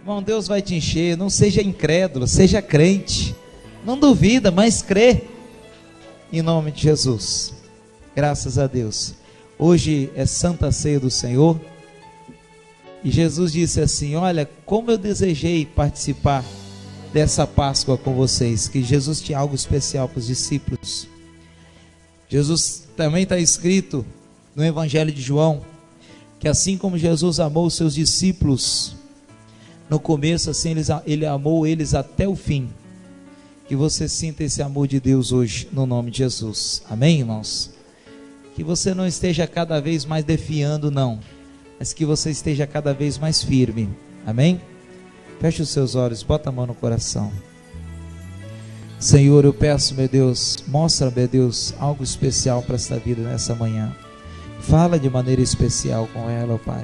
Irmão, Deus vai te encher. Não seja incrédulo, seja crente. Não duvida, mas crê. Em nome de Jesus. Graças a Deus. Hoje é Santa Ceia do Senhor. E Jesus disse assim: olha, como eu desejei participar dessa Páscoa com vocês. Que Jesus tinha algo especial para os discípulos. Jesus também está escrito no Evangelho de João, que assim como Jesus amou os seus discípulos no começo, assim ele amou eles até o fim. Que você sinta esse amor de Deus hoje, no nome de Jesus. Amém, irmãos? Que você não esteja cada vez mais defiando, não, mas que você esteja cada vez mais firme. Amém? Feche os seus olhos, bota a mão no coração. Senhor, eu peço, meu Deus, mostra, meu Deus, algo especial para esta vida nessa manhã. Fala de maneira especial com ela, ó Pai.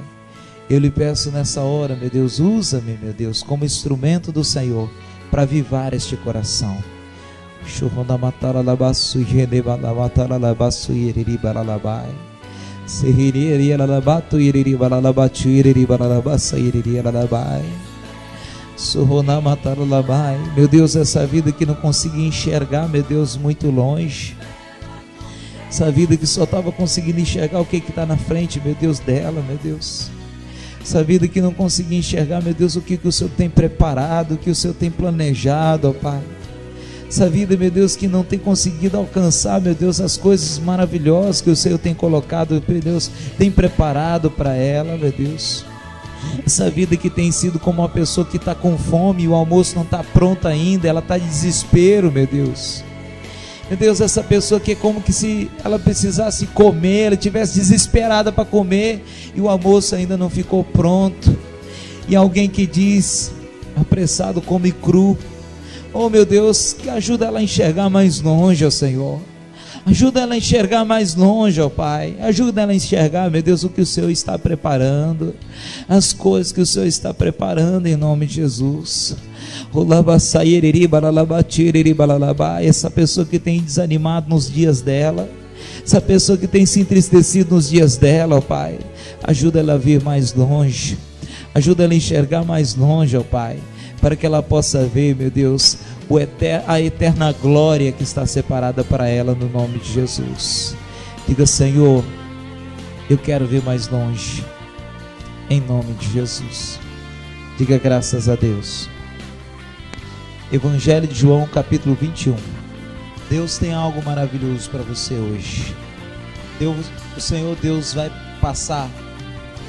Eu lhe peço nessa hora, meu Deus, usa-me, meu Deus, como instrumento do Senhor, para avivar este coração. Meu Deus, essa vida que não conseguia enxergar, meu Deus, muito longe. Essa vida que só estava conseguindo enxergar o que está na frente, meu Deus, dela, meu Deus. Essa vida que não conseguia enxergar, meu Deus, o que o Senhor tem preparado, o que o Senhor tem planejado, ó Pai. Essa vida, meu Deus, que não tem conseguido alcançar, meu Deus, as coisas maravilhosas que o Senhor tem colocado, meu Deus, tem preparado para ela, meu Deus. Essa vida que tem sido como uma pessoa que está com fome e o almoço não está pronto ainda, ela está em desespero, meu Deus. Meu Deus, essa pessoa que é como que se ela precisasse comer, ela estivesse desesperada para comer e o almoço ainda não ficou pronto. E alguém que diz, apressado come cru. Oh meu Deus, que ajuda ela a enxergar mais longe, ó Senhor. Ajuda ela a enxergar mais longe, ó Pai. Ajuda ela a enxergar, meu Deus, o que o Senhor está preparando. As coisas que o Senhor está preparando em nome de Jesus. Essa pessoa que tem desanimado nos dias dela, essa pessoa que tem se entristecido nos dias dela, ó Pai, ajuda ela a vir mais longe, ajuda ela a enxergar mais longe, ó Pai, para que ela possa ver, meu Deus, a eterna glória que está separada para ela no nome de Jesus. Diga: Senhor, eu quero ver mais longe, em nome de Jesus. Diga: graças a Deus. Evangelho de João, capítulo 21. Deus tem algo maravilhoso para você hoje. O Senhor Deus vai passar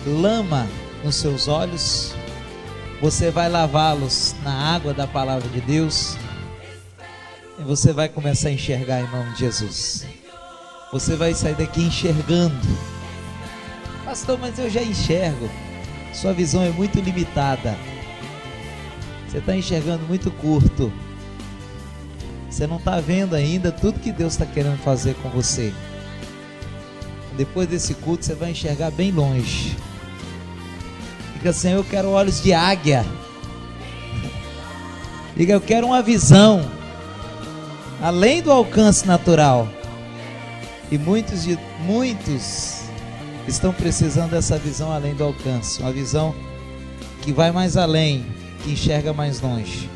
lama nos seus olhos. Você vai lavá-los na água da palavra de Deus. E você vai começar a enxergar em nome de Jesus. Você vai sair daqui enxergando. Pastor, mas eu já enxergo. Sua visão é muito limitada. Você está enxergando muito curto. Você não está vendo ainda tudo que Deus está querendo fazer com você. Depois desse culto você vai enxergar bem longe. Diga: Senhor, eu quero olhos de águia. Diga: eu quero uma visão além do alcance natural. E muitos estão precisando dessa visão além do alcance. Uma visão que vai mais além, que enxerga mais longe.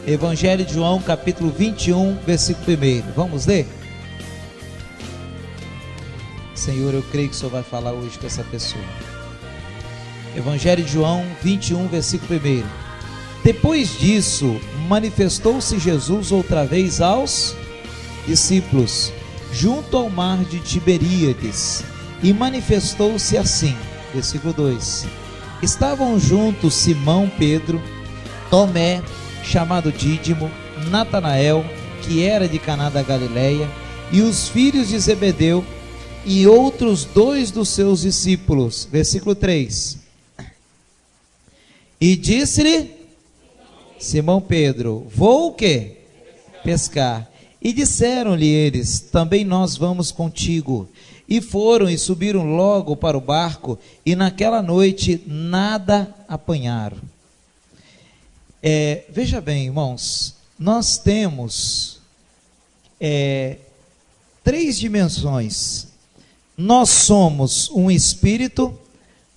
Evangelho de João, capítulo 21, versículo 1. Vamos ler? Senhor, eu creio que o Senhor vai falar hoje com essa pessoa. Evangelho de João 21, versículo 1. Depois disso, manifestou-se Jesus outra vez aos discípulos, junto ao mar de Tiberíades, e manifestou-se assim. Versículo 2. Estavam juntos Simão Pedro, Tomé, chamado Dídimo, Natanael, que era de Caná da Galileia, e os filhos de Zebedeu, e outros 2 dos seus discípulos. Versículo 3. E disse-lhe Simão Pedro: vou o quê? Pescar. E disseram-lhe eles: também nós vamos contigo. E foram e subiram logo para o barco, e naquela noite nada apanharam. Veja bem, irmãos, nós temos 3 dimensões. Nós somos um espírito,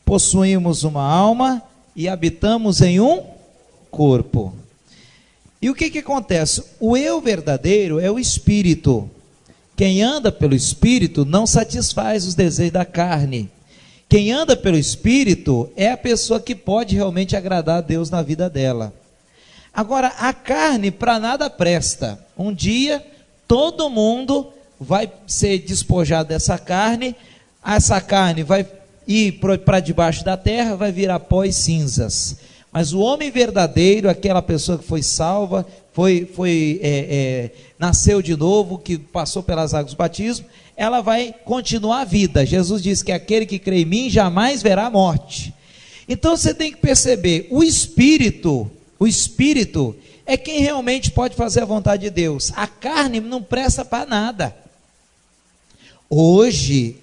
possuímos uma alma e habitamos em um corpo. E o que acontece? O eu verdadeiro é o Espírito. Quem anda pelo Espírito não satisfaz os desejos da carne. Quem anda pelo Espírito é a pessoa que pode realmente agradar a Deus na vida dela. Agora, a carne para nada presta. Um dia, todo mundo vai ser despojado dessa carne. Essa carne vai ir para debaixo da terra, vai virar pó e cinzas. Mas o homem verdadeiro, aquela pessoa que foi salva, nasceu de novo, que passou pelas águas do batismo, ela vai continuar a vida. Jesus disse que aquele que crê em mim jamais verá a morte. Então você tem que perceber, o Espírito é quem realmente pode fazer a vontade de Deus. A carne não presta para nada. Hoje,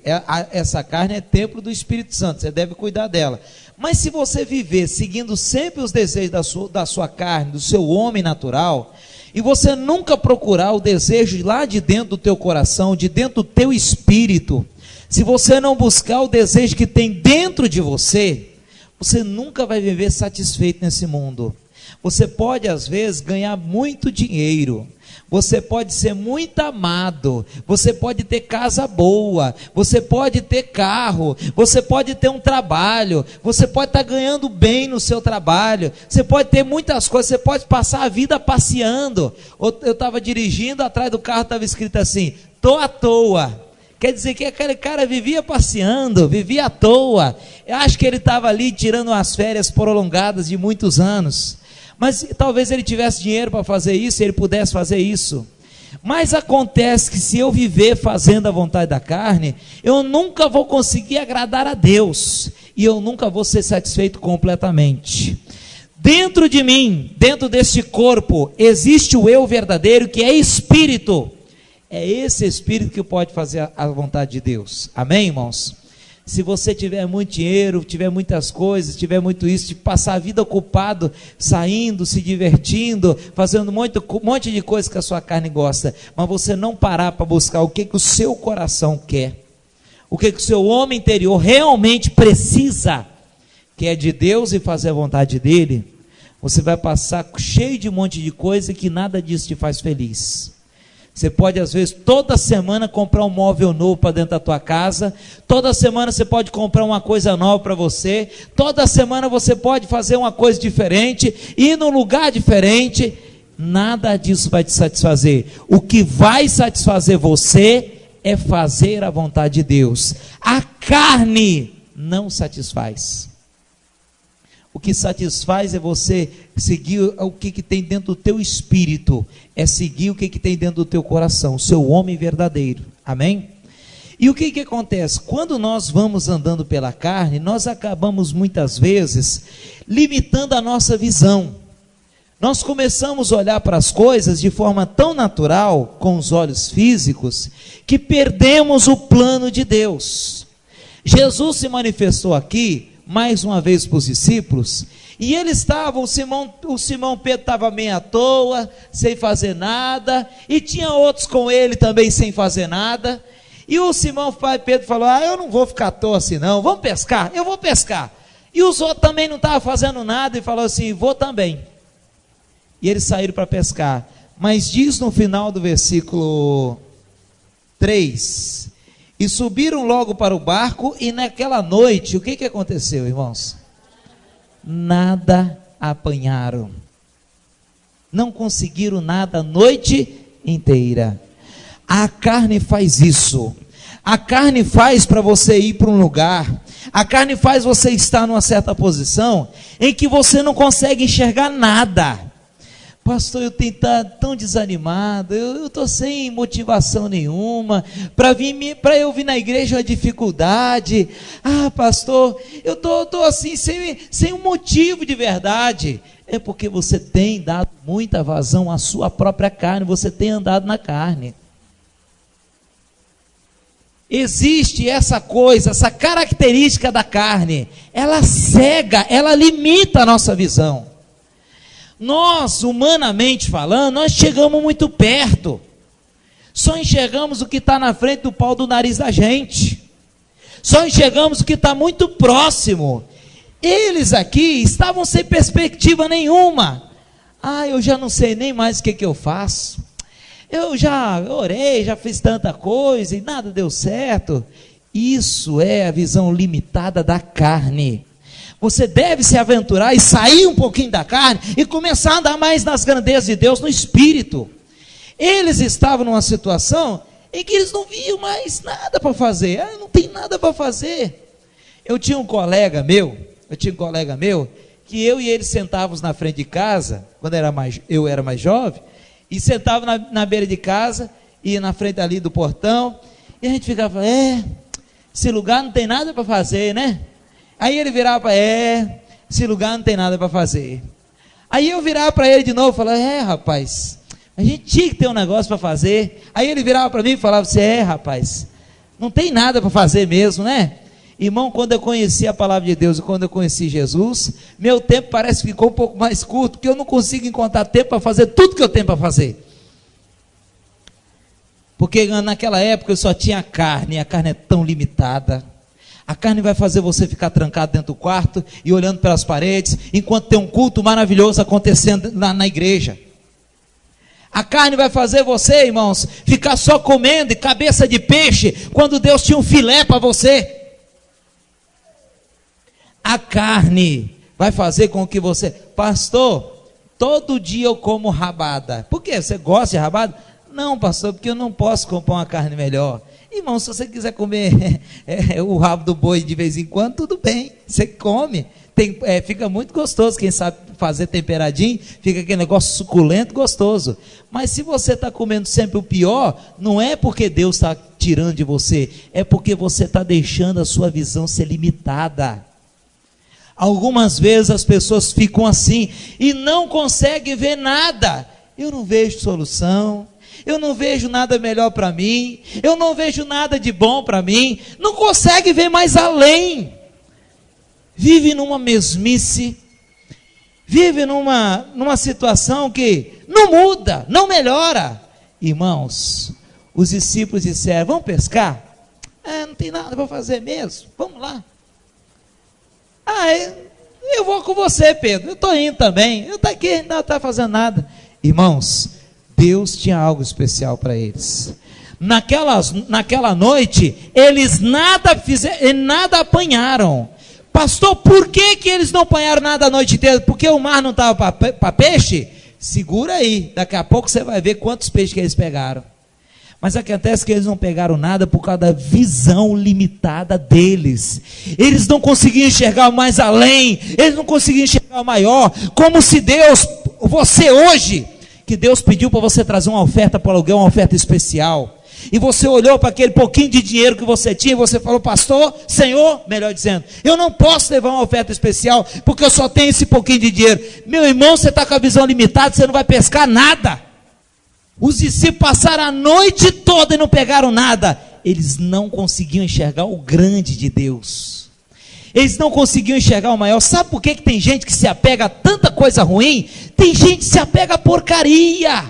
essa carne é templo do Espírito Santo, você deve cuidar dela. Mas se você viver seguindo sempre os desejos da sua carne, do seu homem natural, e você nunca procurar o desejo lá de dentro do teu coração, de dentro do teu espírito, se você não buscar o desejo que tem dentro de você, você nunca vai viver satisfeito nesse mundo. Você pode às vezes ganhar muito dinheiro, você pode ser muito amado, você pode ter casa boa, você pode ter carro, você pode ter um trabalho, você pode estar ganhando bem no seu trabalho, você pode ter muitas coisas, você pode passar a vida passeando. Eu estava dirigindo, atrás do carro estava escrito assim, tô à toa. Quer dizer que aquele cara vivia passeando, vivia à toa. Eu acho que ele estava ali tirando umas férias prolongadas de muitos anos. Mas talvez ele tivesse dinheiro para fazer isso, ele pudesse fazer isso. Mas acontece que se eu viver fazendo a vontade da carne, eu nunca vou conseguir agradar a Deus. E eu nunca vou ser satisfeito completamente. Dentro de mim, dentro deste corpo, existe o eu verdadeiro, que é Espírito. É esse Espírito que pode fazer a vontade de Deus. Amém, irmãos? Se você tiver muito dinheiro, tiver muitas coisas, tiver muito isso, de passar a vida ocupado, saindo, se divertindo, fazendo um monte de coisas que a sua carne gosta, mas você não parar para buscar o que o seu coração quer, o que o seu homem interior realmente precisa, que é de Deus e fazer a vontade dele, você vai passar cheio de um monte de coisa que nada disso te faz feliz. Você pode às vezes toda semana comprar um móvel novo para dentro da tua casa, toda semana você pode comprar uma coisa nova para você, toda semana você pode fazer uma coisa diferente, ir num lugar diferente, nada disso vai te satisfazer. O que vai satisfazer você é fazer a vontade de Deus. A carne não satisfaz. O que satisfaz é você seguir o que tem dentro do teu espírito, é seguir o que tem dentro do teu coração, o seu homem verdadeiro, amém? E o que acontece? Quando nós vamos andando pela carne, nós acabamos muitas vezes limitando a nossa visão. Nós começamos a olhar para as coisas de forma tão natural, com os olhos físicos, que perdemos o plano de Deus. Jesus se manifestou aqui, mais uma vez para os discípulos, e eles estavam, o Simão Pedro estava meio à toa, sem fazer nada, e tinha outros com ele também sem fazer nada, e o Simão Pedro falou, eu não vou ficar à toa assim não, vamos pescar? Eu vou pescar. E os outros também não estavam fazendo nada, e falou assim, vou também. E eles saíram para pescar, mas diz no final do versículo 3, e subiram logo para o barco, e naquela noite, o que aconteceu, irmãos? Nada apanharam, não conseguiram nada a noite inteira. A carne faz isso, a carne faz para você ir para um lugar, a carne faz você estar numa certa posição, em que você não consegue enxergar nada. Pastor, eu tenho estado tão desanimado, eu estou sem motivação nenhuma, para eu vir na igreja é uma dificuldade. Pastor, eu estou assim, sem um motivo de verdade. É porque você tem dado muita vazão à sua própria carne, você tem andado na carne. Existe essa coisa, essa característica da carne, ela cega, ela limita a nossa visão. Nós, humanamente falando, nós chegamos muito perto, só enxergamos o que está na frente do pau do nariz da gente, só enxergamos o que está muito próximo. Eles aqui estavam sem perspectiva nenhuma. Eu já não sei nem mais o que eu faço. Eu já orei, já fiz tanta coisa e nada deu certo. Isso é a visão limitada da carne. Você deve se aventurar e sair um pouquinho da carne e começar a andar mais nas grandezas de Deus no Espírito. Eles estavam numa situação em que eles não viam mais nada para fazer. Não tem nada para fazer. Eu tinha um colega meu, que eu e ele sentávamos na frente de casa, quando eu era mais jovem, e sentava na beira de casa, e na frente ali do portão, e a gente ficava, esse lugar não tem nada para fazer, né? Aí ele virava para esse lugar não tem nada para fazer. Aí eu virava para ele de novo e falava, rapaz, a gente tinha que ter um negócio para fazer. Aí ele virava para mim e falava, rapaz, não tem nada para fazer mesmo, né? Irmão, quando eu conheci a palavra de Deus e quando eu conheci Jesus, meu tempo parece que ficou um pouco mais curto, porque eu não consigo encontrar tempo para fazer tudo que eu tenho para fazer. Porque naquela época eu só tinha carne, e a carne é tão limitada. A carne vai fazer você ficar trancado dentro do quarto e olhando pelas paredes, enquanto tem um culto maravilhoso acontecendo na igreja. A carne vai fazer você, irmãos, ficar só comendo e cabeça de peixe, quando Deus tinha um filé para você. A carne vai fazer com que você, pastor, todo dia eu como rabada. Por quê? Você gosta de rabada? Não, pastor, porque eu não posso comprar uma carne melhor. Irmão, se você quiser comer o rabo do boi de vez em quando, tudo bem, você come. Fica muito gostoso, quem sabe fazer temperadinho, fica aquele negócio suculento, gostoso. Mas se você está comendo sempre o pior, não é porque Deus está tirando de você, é porque você está deixando a sua visão ser limitada. Algumas vezes as pessoas ficam assim e não conseguem ver nada. Eu não vejo solução, eu não vejo nada melhor para mim, eu não vejo nada de bom para mim, não consegue ver mais além. Vive numa mesmice, vive numa situação que não muda, não melhora. Irmãos, os discípulos disseram, vamos pescar? Não tem nada para fazer mesmo, vamos lá. Eu vou com você, Pedro, eu estou indo também, eu estou aqui, não está fazendo nada. Irmãos, Deus tinha algo especial para eles. Naquela noite, eles nada apanharam. Pastor, por que eles não apanharam nada a noite inteira? Porque o mar não estava para peixe? Segura aí, daqui a pouco você vai ver quantos peixes que eles pegaram. Mas acontece que eles não pegaram nada por causa da visão limitada deles. Eles não conseguiam enxergar o mais além, eles não conseguiam enxergar o maior, como se Deus, você hoje, que Deus pediu para você trazer uma oferta para o aluguel, uma oferta especial, e você olhou para aquele pouquinho de dinheiro que você tinha, e você falou, pastor, Senhor, melhor dizendo, eu não posso levar uma oferta especial, porque eu só tenho esse pouquinho de dinheiro. Meu irmão, você está com a visão limitada, você não vai pescar nada. Os discípulos passaram a noite toda e não pegaram nada. Eles não conseguiam enxergar o grande de Deus. Eles não conseguiam enxergar o maior. Sabe por que tem gente que se apega a tanta coisa ruim? Tem gente que se apega a porcaria.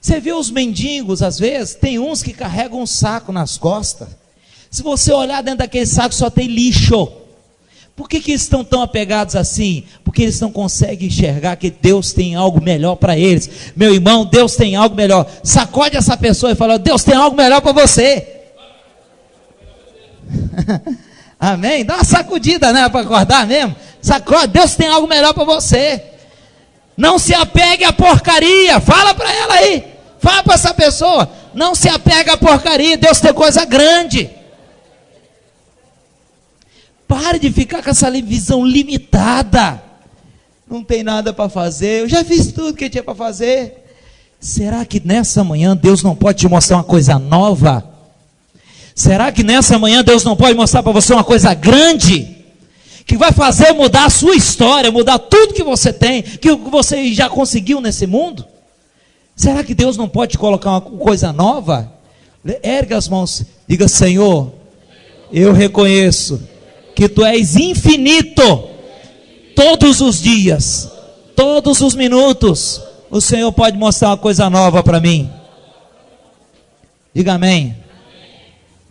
Você vê os mendigos, às vezes, tem uns que carregam um saco nas costas. Se você olhar dentro daquele saco, só tem lixo. Por que eles estão tão apegados assim? Porque eles não conseguem enxergar que Deus tem algo melhor para eles. Meu irmão, Deus tem algo melhor. Sacode essa pessoa e fala, Deus tem algo melhor para você. Amém? Dá uma sacudida, né, para acordar mesmo. Sacode, Deus tem algo melhor para você. Não se apegue à porcaria. Fala para ela aí. Fala para essa pessoa. Não se apegue à porcaria. Deus tem coisa grande. Pare de ficar com essa visão limitada. Não tem nada para fazer. Eu já fiz tudo que tinha para fazer. Será que nessa manhã Deus não pode te mostrar uma coisa nova? Será que nessa manhã Deus não pode mostrar para você uma coisa grande? Que vai fazer mudar a sua história, mudar tudo que você tem, que você já conseguiu nesse mundo? Será que Deus não pode te colocar uma coisa nova? Erga as mãos, diga, Senhor, eu reconheço que Tu és infinito. Todos os dias, todos os minutos, o Senhor pode mostrar uma coisa nova para mim. Diga amém.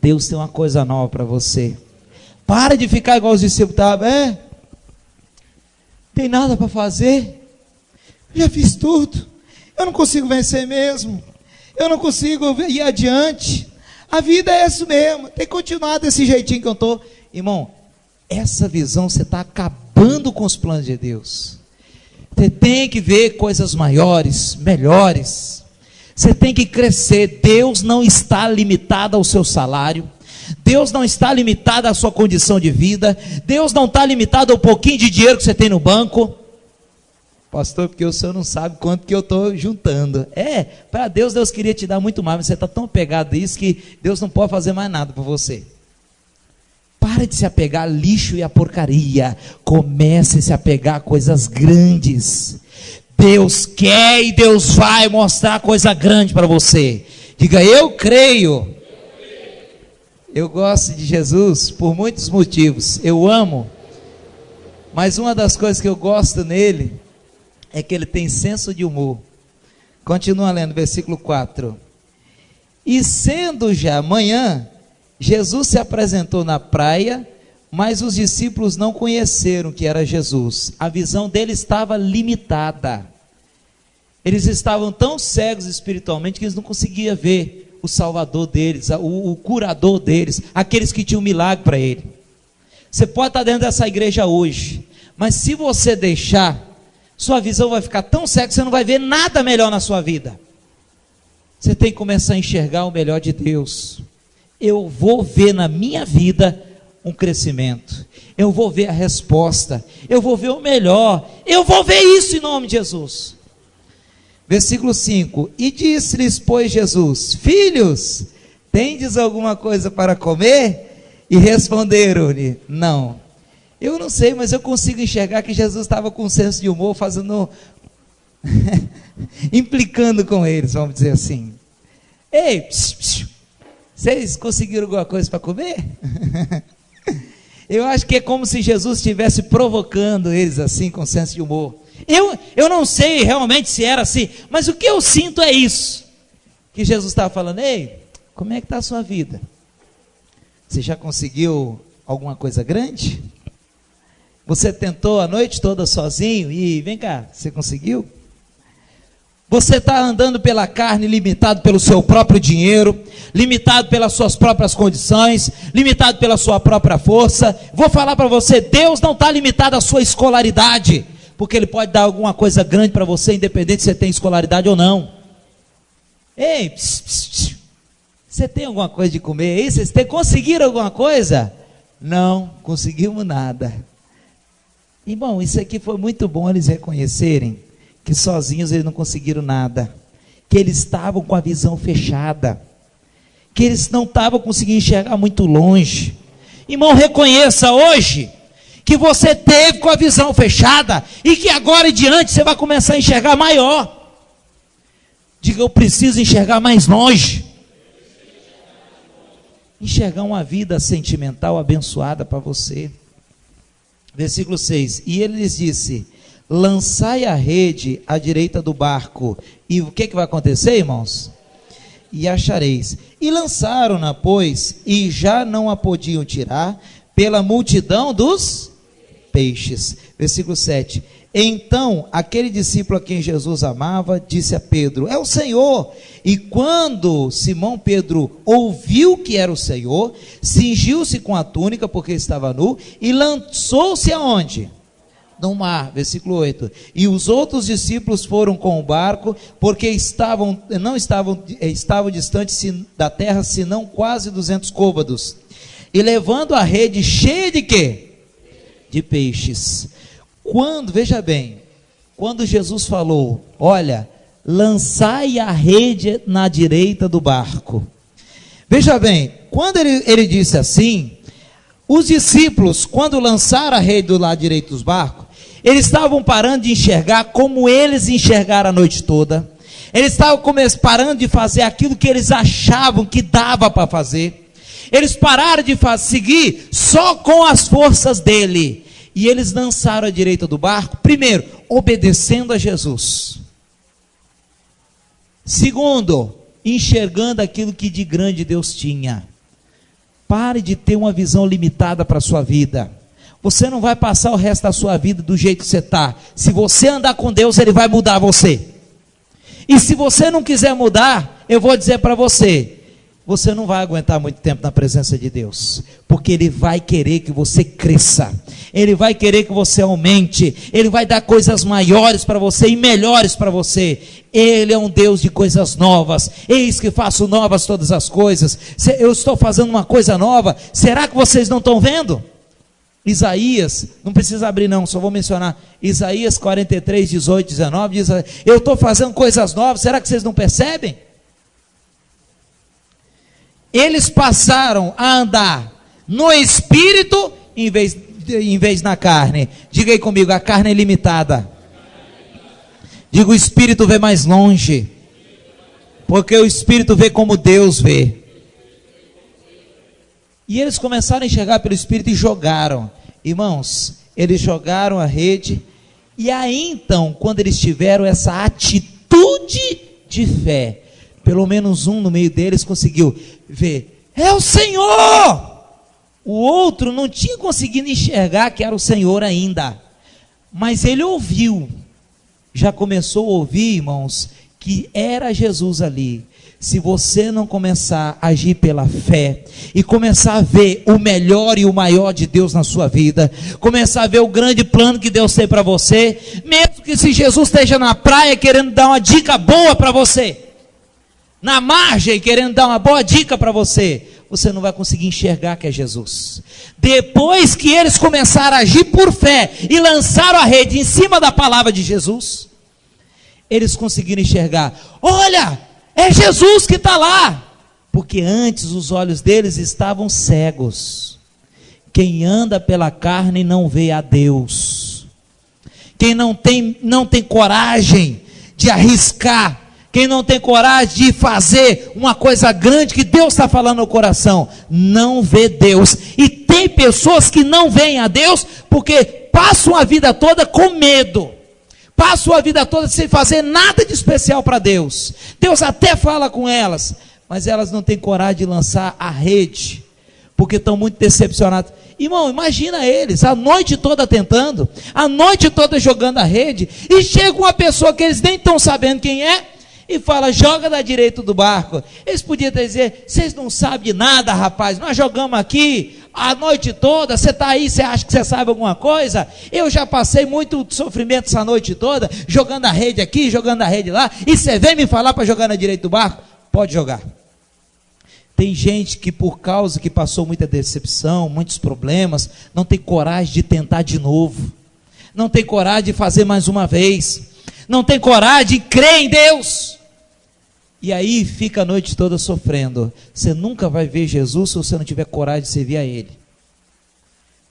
Deus tem uma coisa nova para você. Para de ficar igual os discípulos estavam. Tem nada para fazer? Já fiz tudo. Eu não consigo vencer mesmo. Eu não consigo ir adiante. A vida é isso mesmo. Tem que continuar desse jeitinho que eu estou. Irmão, essa visão você está acabando com os planos de Deus. Você tem que ver coisas maiores, melhores. Você tem que crescer. Deus não está limitado ao seu salário. Deus não está limitado à sua condição de vida. Deus não está limitado ao pouquinho de dinheiro que você tem no banco. Pastor, porque o senhor não sabe quanto que eu estou juntando. Para Deus, Deus queria te dar muito mais, mas você está tão apegado a isso que Deus não pode fazer mais nada por você. Pare de se apegar ao lixo e à porcaria. Comece a se apegar a coisas grandes. Deus quer e Deus vai mostrar coisa grande para você. Diga, eu creio. Eu gosto de Jesus por muitos motivos. Eu amo. Mas uma das coisas que eu gosto nele é que ele tem senso de humor. Continua lendo, versículo 4. E sendo já manhã, Jesus se apresentou na praia, mas os discípulos não conheceram que era Jesus. A visão deles estava limitada. Eles estavam tão cegos espiritualmente que eles não conseguiam ver o Salvador deles, o curador deles, aqueles que tinham um milagre para ele. Você pode estar dentro dessa igreja hoje, mas se você deixar, sua visão vai ficar tão cega que você não vai ver nada melhor na sua vida. Você tem que começar a enxergar o melhor de Deus. Eu vou ver na minha vida um crescimento. Eu vou ver a resposta. Eu vou ver o melhor. Eu vou ver isso em nome de Jesus. Versículo 5. E disse-lhes, pois, Jesus: filhos, tendes alguma coisa para comer? E responderam-lhe: não. Eu não sei, mas eu consigo enxergar que Jesus estava com senso de humor, fazendo, implicando com eles, vamos dizer assim. Ei, vocês conseguiram alguma coisa para comer? Eu acho que é como se Jesus estivesse provocando eles assim, com senso de humor. Eu não sei realmente se era assim, mas o que eu sinto é isso, que Jesus estava falando: ei, como é que está a sua vida? Você já conseguiu alguma coisa grande? Você tentou a noite toda sozinho e vem cá, você conseguiu? Você está andando pela carne, limitado pelo seu próprio dinheiro, limitado pelas suas próprias condições, limitado pela sua própria força. Vou falar para você, Deus não está limitado à sua escolaridade, porque Ele pode dar alguma coisa grande para você, independente se você tem escolaridade ou não. Ei, você tem alguma coisa de comer aí? Vocês conseguiram alguma coisa? Não, conseguimos nada. Irmão, isso aqui foi muito bom eles reconhecerem que sozinhos eles não conseguiram nada, que eles estavam com a visão fechada, que eles não estavam conseguindo enxergar muito longe. Irmão, reconheça hoje que você teve com a visão fechada e que agora em diante você vai começar a enxergar maior. Diga, eu preciso enxergar mais longe. Enxergar uma vida sentimental abençoada para você. Versículo 6, e ele lhes disse: lançai a rede à direita do barco, e o que vai acontecer, irmãos? E achareis. E lançaram-na, pois, e já não a podiam tirar, pela multidão dos peixes. Versículo 7, então aquele discípulo a quem Jesus amava, disse a Pedro: é o Senhor. E quando Simão Pedro ouviu que era o Senhor, cingiu-se com a túnica, porque estava nu, e lançou-se aonde? No mar. Versículo 8, e os outros discípulos foram com o barco, porque estavam distantes da terra, senão quase 200 côvados, e levando a rede cheia de quê? De peixes. Veja bem, quando Jesus falou: olha, lançai a rede na direita do barco. Veja bem, quando ele disse assim, os discípulos, quando lançaram a rede do lado direito dos barcos, eles estavam parando de enxergar como eles enxergaram a noite toda. Eles estavam parando de fazer aquilo que eles achavam que dava para fazer. Eles pararam de seguir só com as forças dele. E eles lançaram à direita do barco, primeiro, obedecendo a Jesus. Segundo, enxergando aquilo que de grande Deus tinha. Pare de ter uma visão limitada para a sua vida. Você não vai passar o resto da sua vida do jeito que você está. Se você andar com Deus, Ele vai mudar você. E se você não quiser mudar, eu vou dizer para você, você não vai aguentar muito tempo na presença de Deus, porque Ele vai querer que você cresça, Ele vai querer que você aumente, Ele vai dar coisas maiores para você e melhores para você. Ele é um Deus de coisas novas. Eis que faço novas todas as coisas. Eu estou fazendo uma coisa nova, será que vocês não estão vendo? Isaías, não precisa abrir não, só vou mencionar, Isaías 43, 18, 19, diz, eu estou fazendo coisas novas, será que vocês não percebem? Eles passaram a andar no Espírito, em vez na carne. Diga aí comigo, a carne é limitada. Diga, o Espírito vê mais longe, porque o Espírito vê como Deus vê. E eles começaram a enxergar pelo Espírito e jogaram. Irmãos, eles jogaram a rede. E aí então, quando eles tiveram essa atitude de fé, pelo menos um no meio deles conseguiu ver, é o Senhor! O outro não tinha conseguido enxergar que era o Senhor ainda, mas ele ouviu, já começou a ouvir, irmãos, que era Jesus ali. Se você não começar a agir pela fé, e começar a ver o melhor e o maior de Deus na sua vida, começar a ver o grande plano que Deus tem para você, mesmo que se Jesus esteja na praia querendo dar uma dica boa para você, na margem querendo dar uma boa dica para você, você não vai conseguir enxergar que é Jesus. Depois que eles começaram a agir por fé, e lançaram a rede em cima da palavra de Jesus, eles conseguiram enxergar, olha, é Jesus que está lá, porque antes os olhos deles estavam cegos. Quem anda pela carne não vê a Deus. Quem não tem coragem de arriscar, quem não tem coragem de fazer uma coisa grande que Deus está falando no coração, não vê Deus. E tem pessoas que não veem a Deus, porque passam a vida toda com medo, passam a vida toda sem fazer nada de especial para Deus. Deus até fala com elas, mas elas não têm coragem de lançar a rede, porque estão muito decepcionadas. Irmão, imagina eles, a noite toda tentando, a noite toda jogando a rede, e chega uma pessoa que eles nem estão sabendo quem é, e fala, joga da direita do barco. Eles podiam dizer, vocês não sabem de nada, rapaz, nós jogamos aqui a noite toda, você está aí, você acha que você sabe alguma coisa? Eu já passei muito sofrimento essa noite toda, jogando a rede aqui, jogando a rede lá, e você vem me falar para jogar na direita do barco? Pode jogar. Tem gente que por causa que passou muita decepção, muitos problemas, não tem coragem de tentar de novo, não tem coragem de fazer mais uma vez, não tem coragem de crer em Deus, e aí fica a noite toda sofrendo. Você nunca vai ver Jesus se você não tiver coragem de servir a Ele.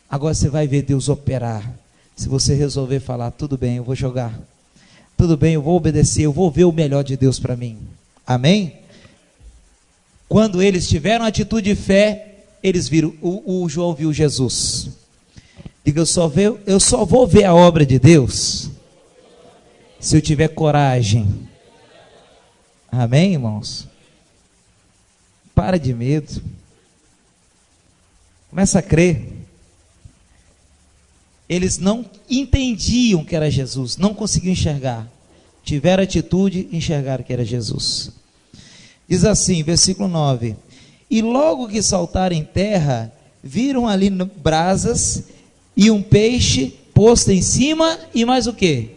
Agora você vai ver Deus operar, se você resolver falar, tudo bem, eu vou jogar, tudo bem, eu vou obedecer, eu vou ver o melhor de Deus para mim. Amém? Quando eles tiveram atitude de fé, eles viram, o João viu Jesus. Diga, eu só vou ver a obra de Deus se eu tiver coragem. Amém, irmãos? Para de medo. Começa a crer. Eles não entendiam que era Jesus, não conseguiam enxergar. Tiveram atitude e enxergaram que era Jesus. Diz assim, versículo 9: e logo que saltaram em terra, viram ali brasas e um peixe posto em cima, e mais o quê?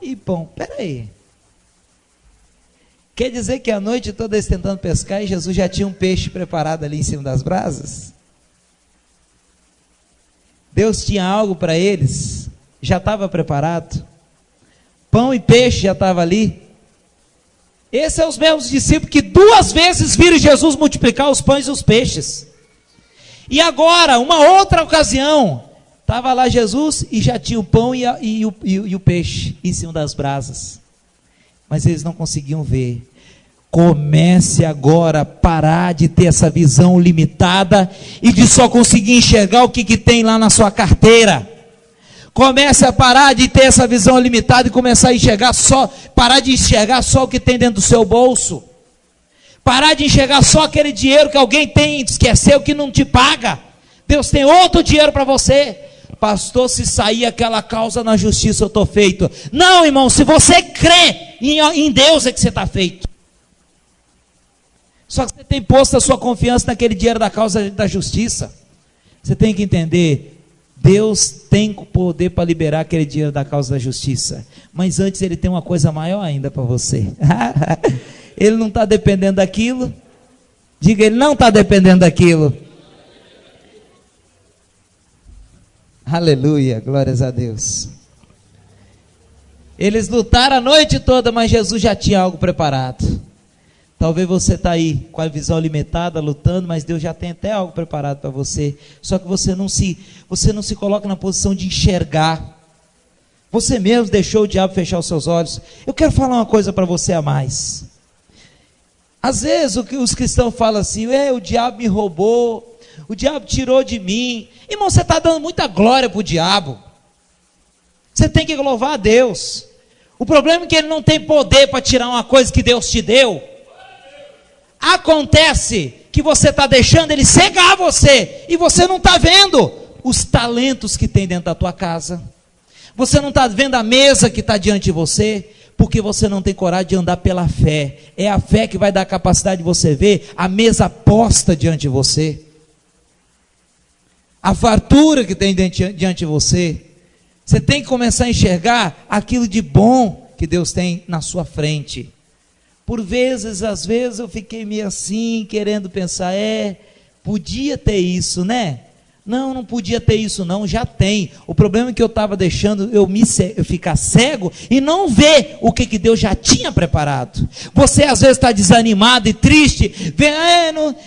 E pão. Espera aí. Quer dizer que a noite toda eles tentando pescar, e Jesus já tinha um peixe preparado ali em cima das brasas? Deus tinha algo para eles, já estava preparado, pão e peixe já estava ali. Esses são os mesmos discípulos que 2 vezes viram Jesus multiplicar os pães e os peixes. E agora, uma outra ocasião, estava lá Jesus e já tinha o pão e o peixe em cima das brasas. Mas eles não conseguiam ver. Comece agora a parar de ter essa visão limitada e de só conseguir enxergar o que tem lá na sua carteira. Comece a parar de ter essa visão limitada e começar a enxergar parar de enxergar só o que tem dentro do seu bolso. Parar de enxergar só aquele dinheiro que alguém tem, esqueceu, que não te paga. Deus tem outro dinheiro para você. pastor, se sair aquela causa na justiça eu estou feito. Não, irmão, se você crê em Deus é que você está feito. Só que você tem posto a sua confiança naquele dinheiro da causa da justiça. Você tem que entender, Deus tem poder para liberar aquele dinheiro da causa da justiça. Mas antes Ele tem uma coisa maior ainda para você. Ele não está dependendo daquilo. Diga, Ele não está dependendo daquilo. Aleluia, glórias a Deus. Eles lutaram a noite toda, mas Jesus já tinha algo preparado. Talvez você está aí com a visão limitada, lutando, mas Deus já tem até algo preparado para você. Só que você não se coloca na posição de enxergar. Você mesmo deixou o diabo fechar os seus olhos. Eu quero falar uma coisa para você a mais. Às vezes os cristãos falam assim, o diabo me roubou, o diabo tirou de mim. Irmão, você está dando muita glória para o diabo. Você tem que louvar a Deus. O problema é que ele não tem poder para tirar uma coisa que Deus te deu. Acontece que você está deixando ele cegar você, e você não está vendo os talentos que tem dentro da tua casa. Você não está vendo a mesa que está diante de você, porque você não tem coragem de andar pela fé. É a fé que vai dar a capacidade de você ver a mesa posta diante de você, a fartura que tem diante de você. Você tem que começar a enxergar aquilo de bom que Deus tem na sua frente. Por vezes, às vezes eu fiquei meio assim, querendo pensar, podia ter isso, né? Não podia ter isso não, já tem. O problema é que eu estava deixando eu ficar cego e não ver o que Deus já tinha preparado. Você às vezes está desanimado e triste,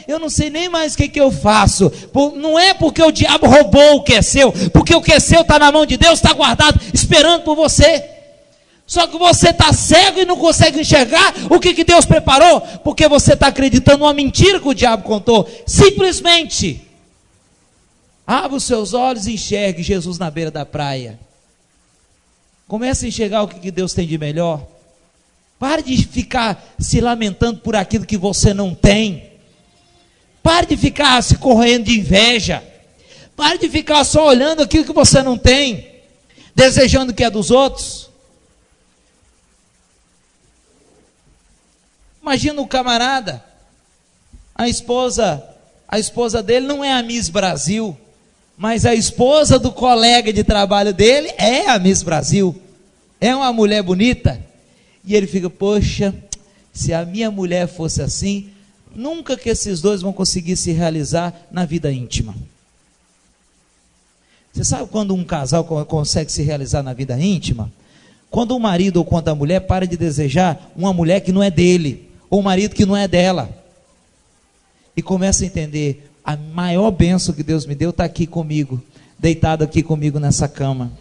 eu não sei nem mais o que eu faço. Não é porque o diabo roubou o que é seu, porque o que é seu está na mão de Deus, está guardado, esperando por você. Só que você está cego e não consegue enxergar o que Deus preparou, porque você está acreditando numa mentira que o diabo contou. Simplesmente abra os seus olhos e enxergue Jesus na beira da praia. Comece a enxergar o que Deus tem de melhor. Pare de ficar se lamentando por aquilo que você não tem. Pare de ficar se correndo de inveja. Pare de ficar só olhando aquilo que você não tem, desejando o que é dos outros. Imagina o camarada, a esposa dele não é a Miss Brasil, mas a esposa do colega de trabalho dele é a Miss Brasil, é uma mulher bonita, e ele fica, poxa, se a minha mulher fosse assim, nunca que esses dois vão conseguir se realizar na vida íntima. Você sabe quando um casal consegue se realizar na vida íntima? Quando o marido ou quando a mulher para de desejar uma mulher que não é dele, ou um marido que não é dela, e começa a entender, a maior bênção que Deus me deu está aqui comigo, deitado aqui comigo nessa cama.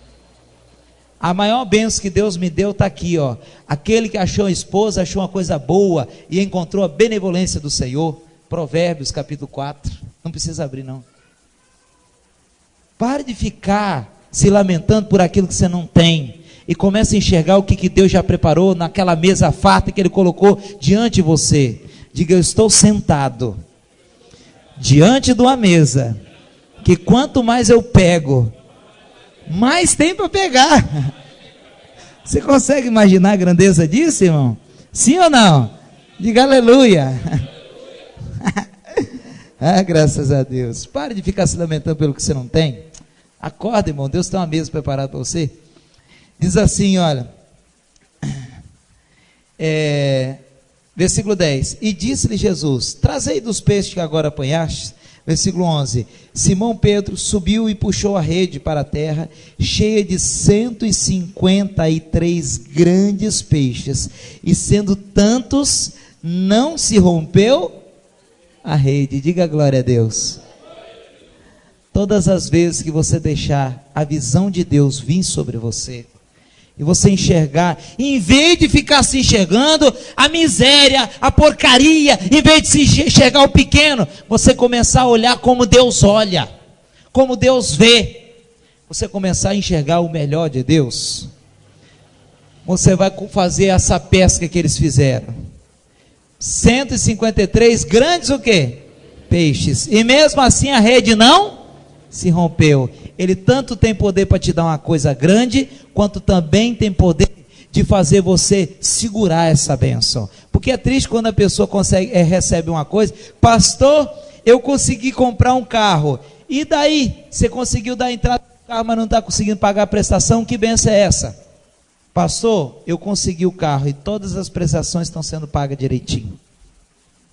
A maior bênção que Deus me deu está aqui, ó. Aquele que achou a esposa, achou uma coisa boa, e encontrou a benevolência do Senhor. Provérbios capítulo 4, não precisa abrir não. Pare de ficar se lamentando por aquilo que você não tem, e comece a enxergar o que Deus já preparou naquela mesa farta que Ele colocou diante de você. Diga, eu estou sentado diante de uma mesa, que quanto mais eu pego, mais tem para pegar. Você consegue imaginar a grandeza disso, irmão? Sim ou não? Diga aleluia. Graças a Deus. Pare de ficar se lamentando pelo que você não tem. Acorda, irmão, Deus tem uma mesa preparada para você. Diz assim, olha, versículo 10, e disse-lhe Jesus, trazei dos peixes que agora apanhastes. Versículo 11, Simão Pedro subiu e puxou a rede para a terra, cheia de 153 grandes peixes, e sendo tantos, não se rompeu a rede. Diga glória a Deus. Todas as vezes que você deixar a visão de Deus vir sobre você, e você enxergar, em vez de ficar se enxergando a miséria, a porcaria, em vez de se enxergar o pequeno, você começar a olhar como Deus olha, como Deus vê, você começar a enxergar o melhor de Deus, você vai fazer essa pesca que eles fizeram, 153 grandes o quê? Peixes, e mesmo assim a rede não se rompeu. Ele tanto tem poder para te dar uma coisa grande, quanto também tem poder de fazer você segurar essa bênção. Porque é triste quando a pessoa recebe uma coisa: pastor, eu consegui comprar um carro. E daí? Você conseguiu dar entrada no carro, mas não está conseguindo pagar a prestação? Que bênção é essa? Pastor, eu consegui o carro e todas as prestações estão sendo pagas direitinho.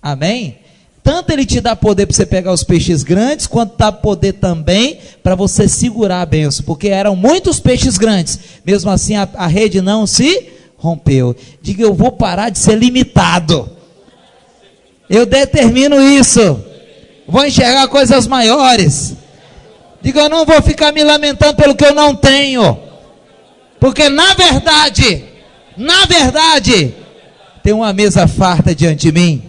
Amém? Tanto ele te dá poder para você pegar os peixes grandes, quanto dá poder também para você segurar a bênção, porque eram muitos peixes grandes, mesmo assim a rede não se rompeu. Diga: eu vou parar de ser limitado. Eu determino isso. Vou enxergar coisas maiores. Diga: eu não vou ficar me lamentando pelo que eu não tenho, porque na verdade, tem uma mesa farta diante de mim.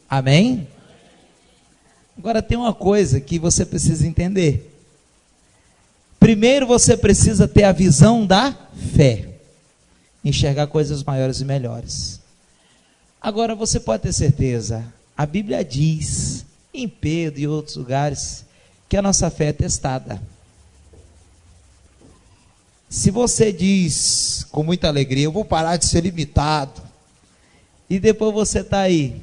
Amém? Agora tem uma coisa que você precisa entender. Primeiro você precisa ter a visão da fé, enxergar coisas maiores e melhores. Agora você pode ter certeza, a Bíblia diz, em Pedro e outros lugares, que a nossa fé é testada. Se você diz com muita alegria: eu vou parar de ser limitado, e depois você está aí: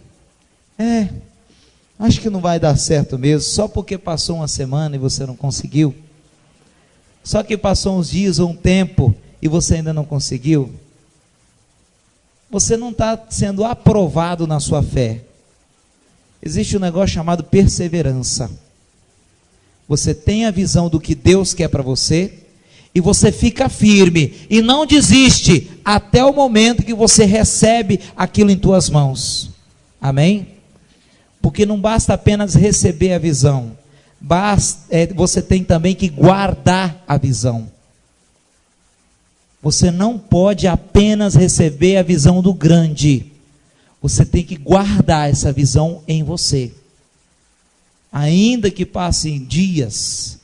acho que não vai dar certo mesmo, só porque passou uma semana e você não conseguiu, só que passou uns dias ou um tempo e você ainda não conseguiu, você não está sendo aprovado na sua fé. Existe um negócio chamado perseverança. Você tem a visão do que Deus quer para você, e você fica firme e não desiste até o momento que você recebe aquilo em tuas mãos. Amém? Porque não basta apenas receber a visão, você tem também que guardar a visão. Você não pode apenas receber a visão do grande, você tem que guardar essa visão em você. Ainda que passem dias,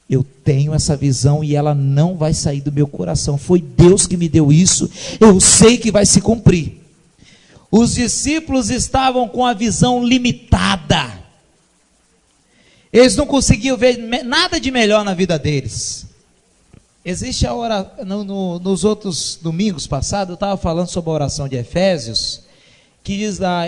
eu tenho essa visão e ela não vai sair do meu coração. Foi Deus que me deu isso, eu sei que vai se cumprir. Os discípulos estavam com a visão limitada. Eles não conseguiam ver nada de melhor na vida deles. Existe a oração, nos outros domingos passados, eu estava falando sobre a oração de Efésios, que diz lá,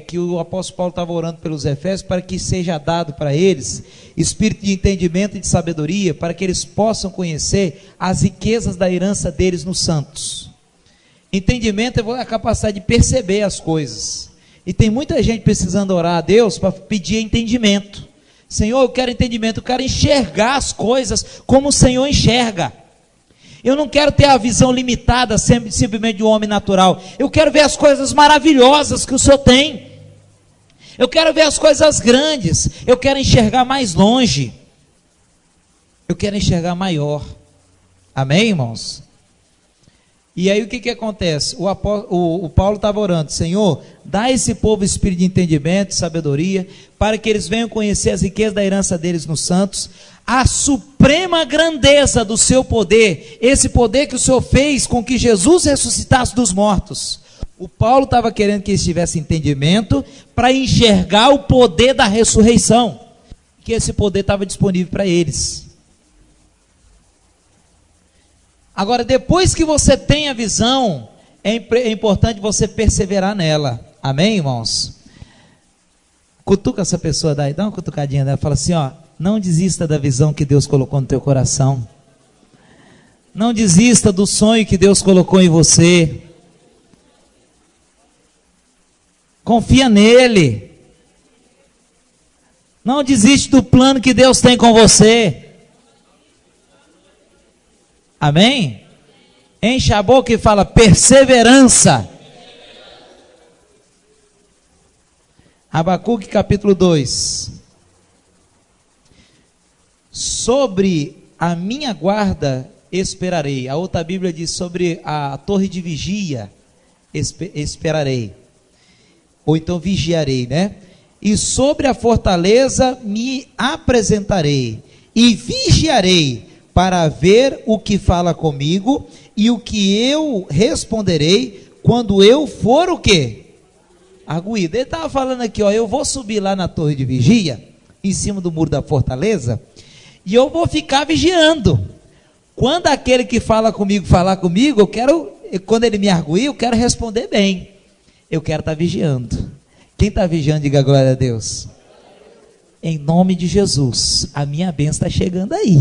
que o apóstolo Paulo estava orando pelos Efésios, para que seja dado para eles espírito de entendimento e de sabedoria, para que eles possam conhecer as riquezas da herança deles nos santos. Entendimento é a capacidade de perceber as coisas. E tem muita gente precisando orar a Deus para pedir entendimento. Senhor, eu quero entendimento, eu quero enxergar as coisas como o Senhor enxerga. Eu não quero ter a visão limitada simplesmente de um homem natural. Eu quero ver as coisas maravilhosas que o Senhor tem. Eu quero ver as coisas grandes. Eu quero enxergar mais longe. Eu quero enxergar maior. Amém, irmãos? E aí o que acontece? O Paulo estava orando: Senhor, dá a esse povo espírito de entendimento e sabedoria, para que eles venham conhecer as riquezas da herança deles nos santos, a suprema grandeza do seu poder, esse poder que o Senhor fez com que Jesus ressuscitasse dos mortos. O Paulo estava querendo que eles tivessem entendimento para enxergar o poder da ressurreição, que esse poder estava disponível para eles. Agora, depois que você tem a visão, é importante você perseverar nela. Amém, irmãos? Cutuca essa pessoa daí, dá uma cutucadinha dela, fala assim: não desista da visão que Deus colocou no teu coração. Não desista do sonho que Deus colocou em você. Confia nele. Não desiste do plano que Deus tem com você. Amém? Enche a boca e fala: perseverança. Abacuque capítulo 2. Sobre a minha guarda esperarei. A outra Bíblia diz: sobre a torre de vigia esperarei. Ou então vigiarei, né? E sobre a fortaleza me apresentarei e vigiarei, para ver o que fala comigo e o que eu responderei quando eu for o quê? Arguído. Ele estava falando aqui, eu vou subir lá na torre de vigia, em cima do muro da fortaleza, E eu vou ficar vigiando. Quando aquele que fala comigo falar comigo, quando ele me arguir, eu quero responder bem. Eu quero estar vigiando. Quem está vigiando, diga glória a Deus. Em nome de Jesus, a minha bênção está chegando aí.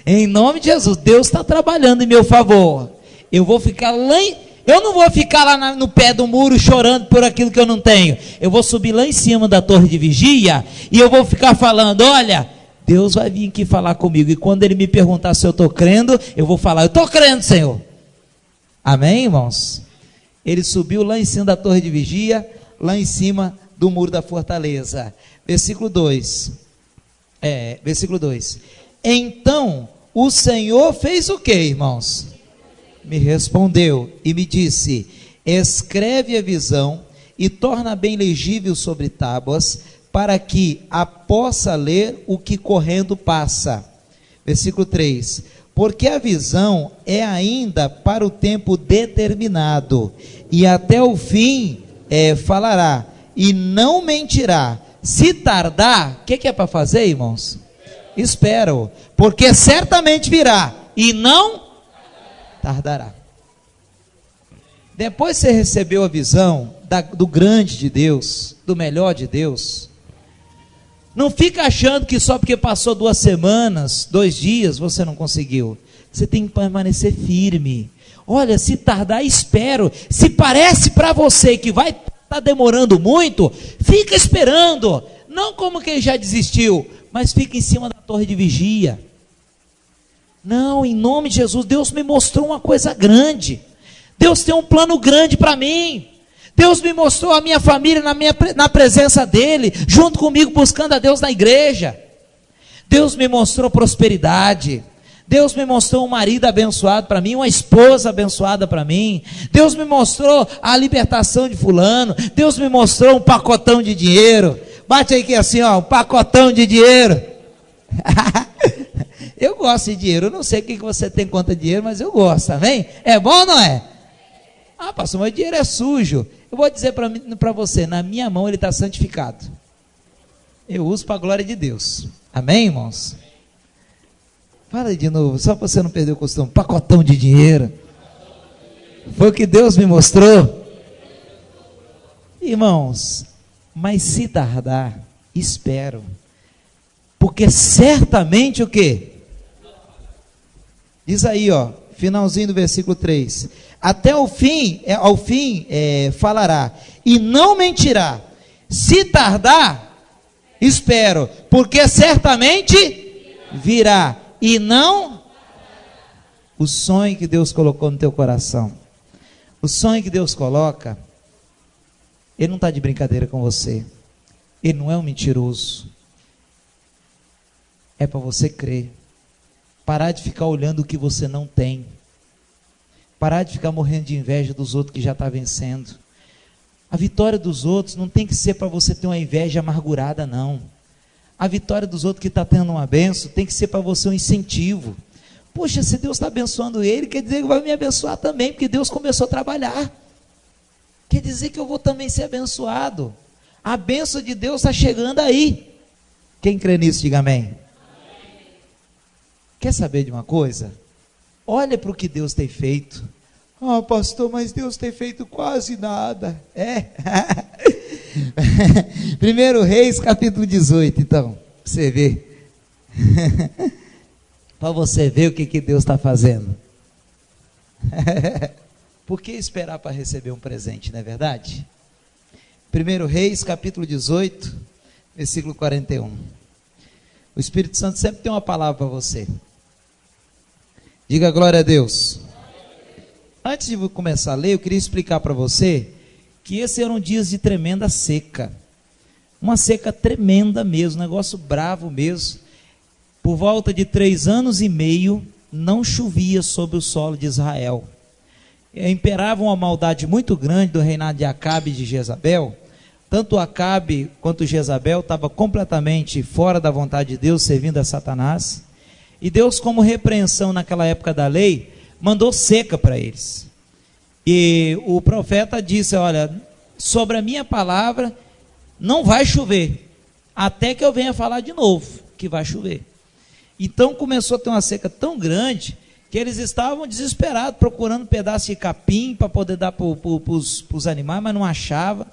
Em nome de Jesus, Deus está trabalhando em meu favor. Eu vou ficar lá, eu não vou ficar lá no pé do muro chorando por aquilo que eu não tenho. Eu vou subir lá em cima da torre de vigia e eu vou ficar falando, olha, Deus vai vir aqui falar comigo. E quando ele me perguntar se eu estou crendo, eu vou falar, eu estou crendo, Senhor. Amém, irmãos? Ele subiu lá em cima da torre de vigia, lá em cima do muro da fortaleza. Versículo 2. Versículo 2. Então, o Senhor fez o que, irmãos? Me respondeu e me disse, escreve a visão e torna bem legível sobre tábuas, para que a possa ler o que correndo passa. Versículo 3. Porque a visão é ainda para o tempo determinado, e até o fim falará, e não mentirá. Se tardar, o que é para fazer, irmãos? Espera-o, porque certamente virá, e não tardará. Depois você recebeu a visão do grande de Deus, do melhor de Deus, não fica achando que só porque passou 2 semanas, 2 dias, você não conseguiu. Você tem que permanecer firme. Olha, se tardar, espero. Se parece para você que vai estar demorando muito, fica esperando. Não como quem já desistiu, mas fica em cima da torre de vigia. Não, em nome de Jesus, Deus me mostrou uma coisa grande. Deus tem um plano grande para mim. Deus me mostrou a minha família na presença dEle, junto comigo buscando a Deus na igreja. Deus me mostrou prosperidade. Deus me mostrou um marido abençoado para mim, uma esposa abençoada para mim. Deus me mostrou a libertação de fulano. Deus me mostrou um pacotão de dinheiro. Bate aí que assim, ó, um pacotão de dinheiro. Eu gosto de dinheiro. Eu não sei o que você tem contra dinheiro, mas eu gosto, amém? É bom ou não é? Ah, pastor, mas o dinheiro é sujo. Eu vou dizer para você, na minha mão ele está santificado. Eu uso para a glória de Deus. Amém, irmãos? Fala aí de novo, só para você não perder o costume. Pacotão de dinheiro. Foi o que Deus me mostrou. Irmãos, mas se tardar, espero. Porque certamente o quê? Diz aí, ó, finalzinho do versículo 3. Até ao fim falará, e não mentirá. Se tardar, espero, porque certamente virá, e não o sonho que Deus colocou no teu coração. O sonho que Deus coloca, Ele não está de brincadeira com você. Ele não é um mentiroso. É para você crer. Parar de ficar olhando o que você não tem. Parar de ficar morrendo de inveja dos outros que já estão vencendo. A vitória dos outros não tem que ser para você ter uma inveja amargurada, não. A vitória dos outros que está tendo uma benção tem que ser para você um incentivo. Poxa, se Deus está abençoando ele, quer dizer que vai me abençoar também, porque Deus começou a trabalhar. Quer dizer que eu vou também ser abençoado. A bênção de Deus está chegando aí. Quem crê nisso, diga amém. Quer saber de uma coisa? Olha para o que Deus tem feito. Ah, pastor, mas Deus tem feito quase nada. 1 Reis, capítulo 18, então, para você ver. Para você ver o que Deus está fazendo. Por que esperar para receber um presente, não é verdade? 1 Reis, capítulo 18, versículo 41. O Espírito Santo sempre tem uma palavra para você. Diga glória a Deus. Antes de começar a ler, eu queria explicar para você que esses eram dias de tremenda seca. Uma seca tremenda mesmo, um negócio bravo mesmo. Por volta de 3 anos e meio, não chovia sobre o solo de Israel. Imperava uma maldade muito grande do reinado de Acabe e de Jezabel. Tanto Acabe quanto Jezabel estavam completamente fora da vontade de Deus, servindo a Satanás. E Deus, como repreensão naquela época da lei, mandou seca para eles. E o profeta disse, olha, sobre a minha palavra não vai chover, até que eu venha falar de novo. que vai chover. Então começou a ter uma seca tão grande que eles estavam desesperados, procurando um pedaço de capim para poder dar para os animais, mas não achava.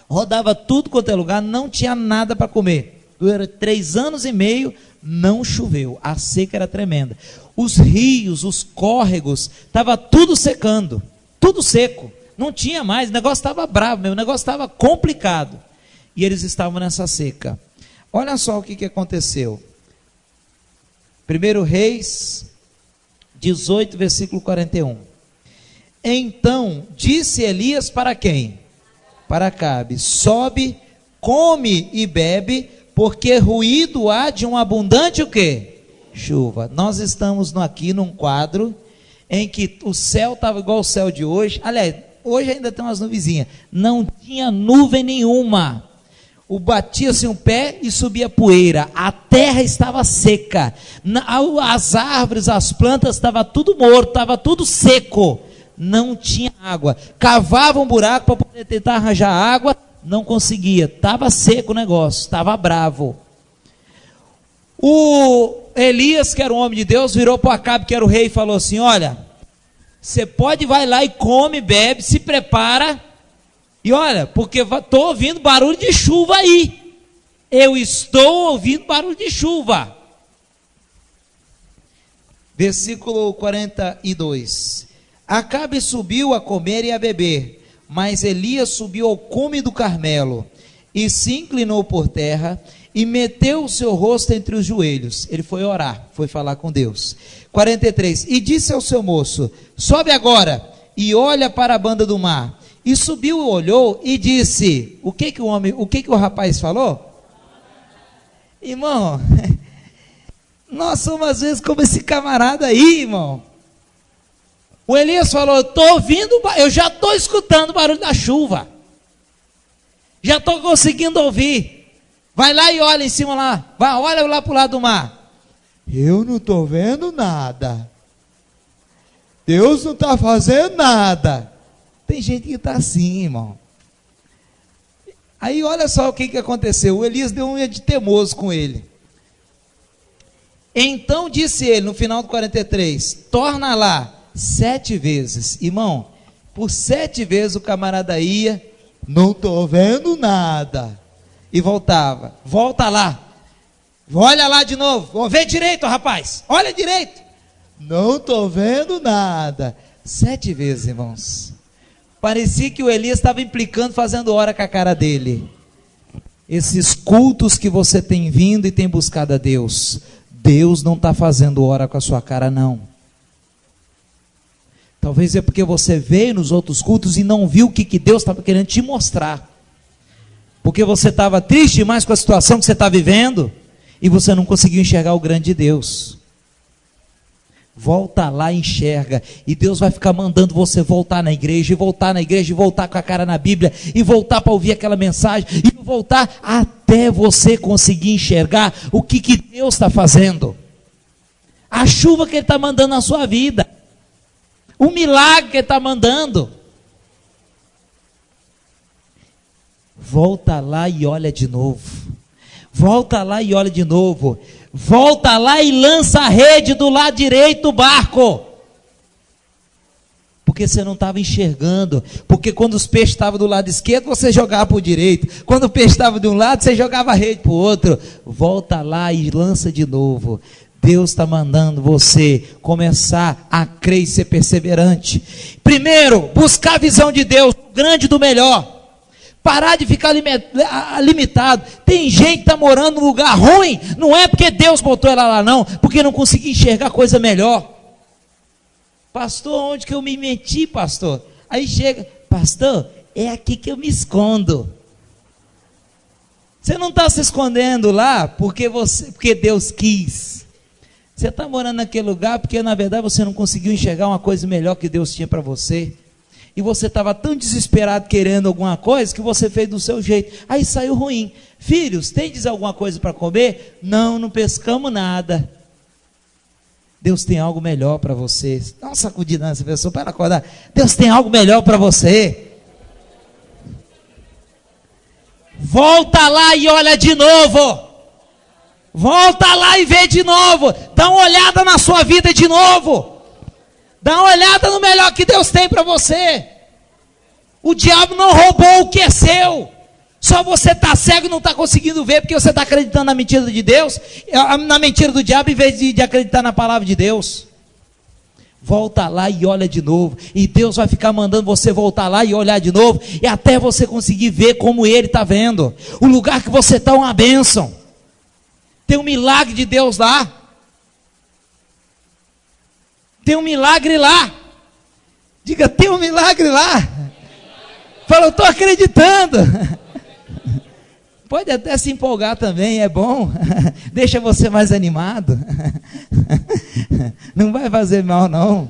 Rodava tudo quanto é lugar, não tinha nada para comer. Durante 3 anos e meio, não choveu. A seca era tremenda. Os rios, os córregos, estava tudo secando, tudo seco. Não tinha mais, o negócio estava bravo, o negócio estava complicado. E eles estavam nessa seca. Olha só o que aconteceu. 1 Reis 18, versículo 41. Então disse Elias para quem? Para Acabe: sobe, come e bebe, porque ruído há de um abundante o quê? Chuva. Nós estamos aqui num quadro em que o céu estava igual ao céu de hoje. Aliás, hoje ainda tem umas nuvenzinhas. Não tinha nuvem nenhuma. Batia-se um pé e subia poeira. A terra estava seca. As árvores, as plantas, estava tudo morto, estava tudo seco. Não tinha água. Cavava um buraco para poder tentar arranjar água. Não conseguia. Estava seco o negócio. Estava bravo. O Elias, que era um homem de Deus, virou para Acabe, que era o rei, e falou assim: olha, você pode, vai lá e come, bebe, se prepara. E olha, porque estou ouvindo barulho de chuva aí. Eu estou ouvindo barulho de chuva. Versículo 42. Acabe subiu a comer e a beber, mas Elias subiu ao cume do Carmelo, e se inclinou por terra, e meteu o seu rosto entre os joelhos. Ele foi orar, foi falar com Deus. 43. E disse ao seu moço: sobe agora, e olha para a banda do mar. E subiu, olhou e disse: o que o rapaz falou? Irmão, nós somos às vezes como esse camarada aí, irmão. O Elias falou: eu já estou escutando o barulho da chuva, já estou conseguindo ouvir. Vai lá e olha em cima lá, vai, olha lá para o lado do mar. Eu não estou vendo nada, Deus não está fazendo nada. Tem gente que está assim, irmão. Aí olha só o que aconteceu. O Elias deu um de teimoso com ele. Então disse ele, no final do 43, torna lá 7 vezes. Irmão, por 7 vezes o camarada ia, não estou vendo nada. E voltava. Volta lá. Olha lá de novo. Vê direito, rapaz. Olha direito. Não estou vendo nada. 7 vezes, irmãos. Parecia que o Elias estava implicando, fazendo hora com a cara dele. Esses cultos que você tem vindo e tem buscado a Deus, Deus não está fazendo hora com a sua cara, não. Talvez é porque você veio nos outros cultos e não viu o que Deus estava querendo te mostrar. Porque você estava triste demais com a situação que você está vivendo e você não conseguiu enxergar o grande de Deus. Volta lá e enxerga, e Deus vai ficar mandando você voltar na igreja, e voltar com a cara na Bíblia, e voltar para ouvir aquela mensagem, e voltar até você conseguir enxergar o que Deus está fazendo, a chuva que Ele está mandando na sua vida, o milagre que Ele está mandando. Volta lá e olha de novo. Volta lá e olha de novo. Volta lá e lança a rede do lado direito do barco. Porque você não estava enxergando. Porque quando os peixes estavam do lado esquerdo, você jogava para o direito. Quando o peixe estava de um lado, você jogava a rede para o outro. Volta lá e lança de novo. Deus está mandando você começar a crer e ser perseverante. Primeiro, buscar a visão de Deus, do grande e do melhor. Parar de ficar limitado. Tem gente que está morando num lugar ruim, não é porque Deus botou ela lá não, porque não conseguia enxergar coisa melhor. Pastor, onde que eu me meti, pastor? Aí chega, pastor, é aqui que eu me escondo. Você não está se escondendo lá porque Deus quis. Você está morando naquele lugar porque na verdade você não conseguiu enxergar uma coisa melhor que Deus tinha para você. E você estava tão desesperado querendo alguma coisa que você fez do seu jeito. Aí saiu ruim. Filhos, tendes alguma coisa para comer? Não, não pescamos nada. Deus tem algo melhor para você. Dá uma sacudida nessa pessoa para acordar. Deus tem algo melhor para você. Volta lá e olha de novo. Volta lá e vê de novo. Dá uma olhada na sua vida de novo. Dá uma olhada no melhor que Deus tem para você. O diabo não roubou o que é seu. Só você está cego e não está conseguindo ver porque você está acreditando na mentira de Deus, na mentira do diabo, em vez de acreditar na palavra de Deus. Volta lá e olha de novo. E Deus vai ficar mandando você voltar lá e olhar de novo. E até você conseguir ver como Ele está vendo. O lugar que você está é uma bênção. Tem um milagre de Deus lá. Tem um milagre lá. Diga, tem um milagre lá. Fala, eu estou acreditando. Pode até se empolgar também, é bom. Deixa você mais animado. Não vai fazer mal não.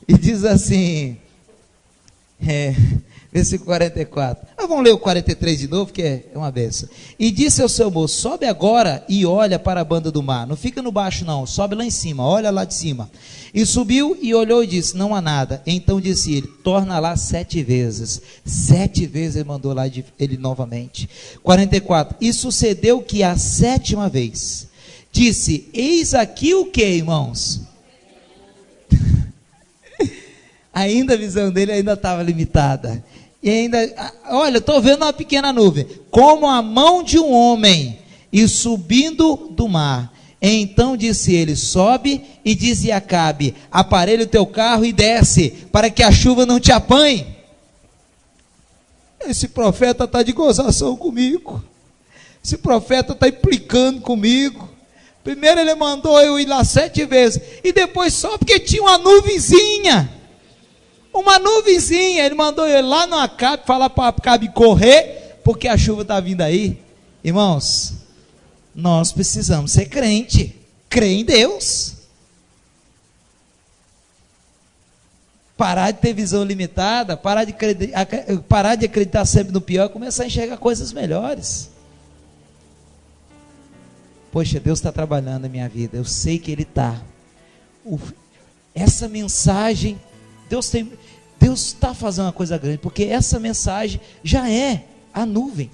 E diz assim, versículo 44. Vamos ler o 43 de novo, que é uma benção. E disse ao seu moço, sobe agora e olha para a banda do mar. Não fica no baixo não, sobe lá em cima, olha lá de cima. E subiu e olhou e disse, não há nada. Então disse ele, torna lá 7 vezes. 7 vezes ele mandou lá ele novamente. 44. E sucedeu que a 7ª vez, disse, eis aqui o que, irmãos? Ainda a visão dele ainda estava limitada. E ainda, olha, estou vendo uma pequena nuvem, como a mão de um homem, e subindo do mar. Então disse ele, sobe e dize a Acabe, aparelha o teu carro e desce, para que a chuva não te apanhe. Esse profeta está de gozação comigo. Esse profeta está implicando comigo. Primeiro ele mandou eu ir lá 7 vezes, e depois só porque tinha uma nuvenzinha. Uma nuvenzinha, ele mandou eu ir lá no Acabe, falar para Acabe correr, porque a chuva está vindo aí. Irmãos, nós precisamos ser crente, crer em Deus. Parar de ter visão limitada, parar de acreditar sempre no pior, começar a enxergar coisas melhores. Poxa, Deus está trabalhando na minha vida, eu sei que Ele está. Essa mensagem, Deus está fazendo uma coisa grande, porque essa mensagem já é a nuvem.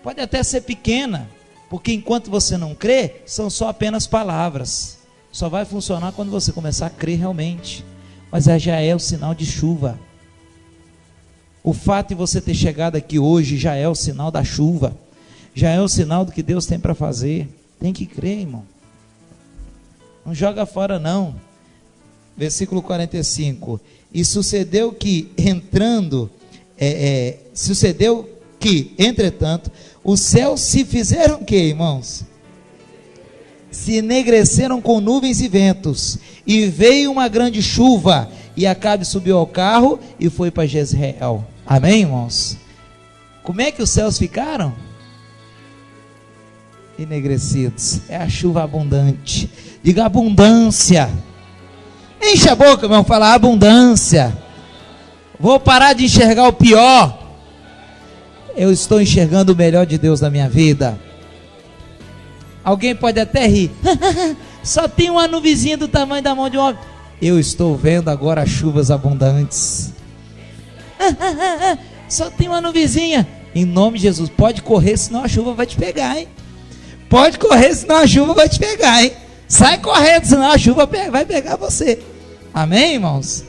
Pode até ser pequena, porque enquanto você não crê, são só apenas palavras. Só vai funcionar quando você começar a crer realmente. Mas já é o sinal de chuva. O fato de você ter chegado aqui hoje já é o sinal da chuva. Já é o sinal do que Deus tem para fazer. Tem que crer, irmão. Não joga fora não. Versículo 45. E sucedeu que entretanto, os céus se fizeram o que, irmãos? Se enegreceram com nuvens e ventos, e veio uma grande chuva, e Acabe subiu ao carro e foi para Jezreel. Amém, irmãos? Como é que os céus ficaram? Enegrecidos. É a chuva abundante. Diga abundância. Enche a boca, irmão, fala abundância. Vou parar de enxergar o pior. Eu estou enxergando o melhor de Deus na minha vida. Alguém pode até rir. Só tem uma nuvenzinha do tamanho da mão de um homem. Eu estou vendo agora chuvas abundantes. Só tem uma nuvenzinha. Em nome de Jesus, pode correr, senão a chuva vai te pegar, hein? Pode correr, senão a chuva vai te pegar, hein? Sai correndo, senão a chuva vai pegar você. Amém, irmãos?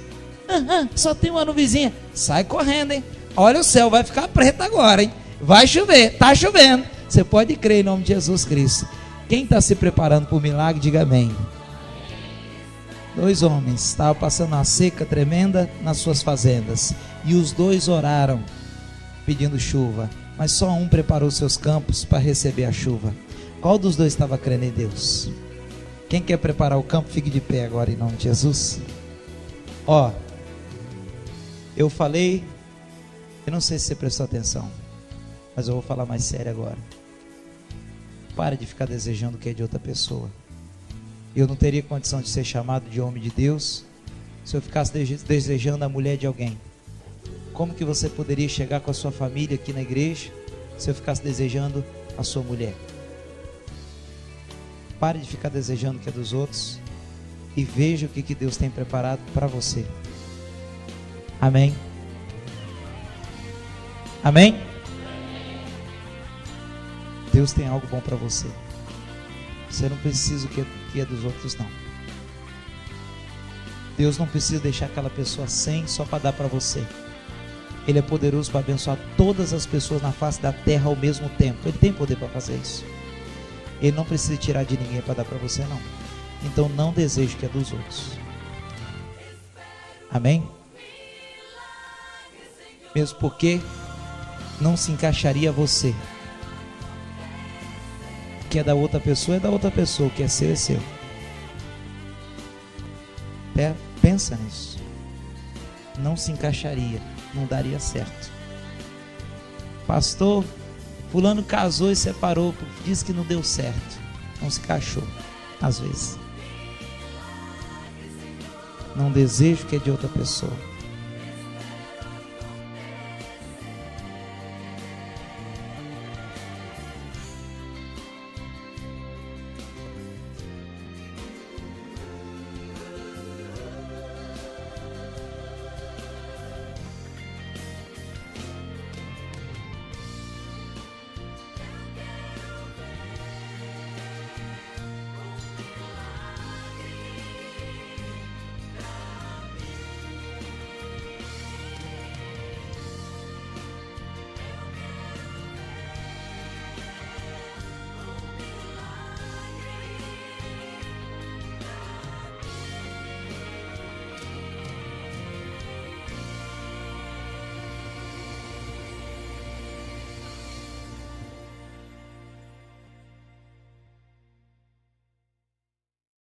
Só tem uma nuvenzinha. Sai correndo, hein? Olha, o céu vai ficar preto agora, hein? Vai chover, está chovendo. Você pode crer em nome de Jesus Cristo. Quem está se preparando para o milagre, diga amém. 2 homens estavam passando uma seca tremenda nas suas fazendas, e os 2 oraram pedindo chuva, mas só um preparou seus campos para receber a chuva. Qual dos 2 estava crendo em Deus? Quem quer preparar o campo, fique de pé agora em nome de Jesus. Ó, eu falei, eu não sei se você prestou atenção, mas eu vou falar mais sério agora. Para de ficar desejando o que é de outra pessoa. Eu não teria condição de ser chamado de homem de Deus se eu ficasse desejando a mulher de alguém. Como que você poderia chegar com a sua família aqui na igreja se eu ficasse desejando a sua mulher? Pare de ficar desejando o que é dos outros e veja o que Deus tem preparado para você. Amém? Amém? Deus tem algo bom para você. Você não precisa o que é dos outros, não. Deus não precisa deixar aquela pessoa sem só para dar para você. Ele é poderoso para abençoar todas as pessoas na face da terra ao mesmo tempo. Ele tem poder para fazer isso. Ele não precisa tirar de ninguém para dar para você, não. Então não deseje o que é dos outros. Amém? Mesmo porque não se encaixaria a você. O que é da outra pessoa é da outra pessoa. O que é seu é seu. Pensa nisso. Não se encaixaria. Não daria certo. Pastor, fulano casou e separou. Diz que não deu certo. Não se encaixou. Às vezes. Não desejo o que é de outra pessoa.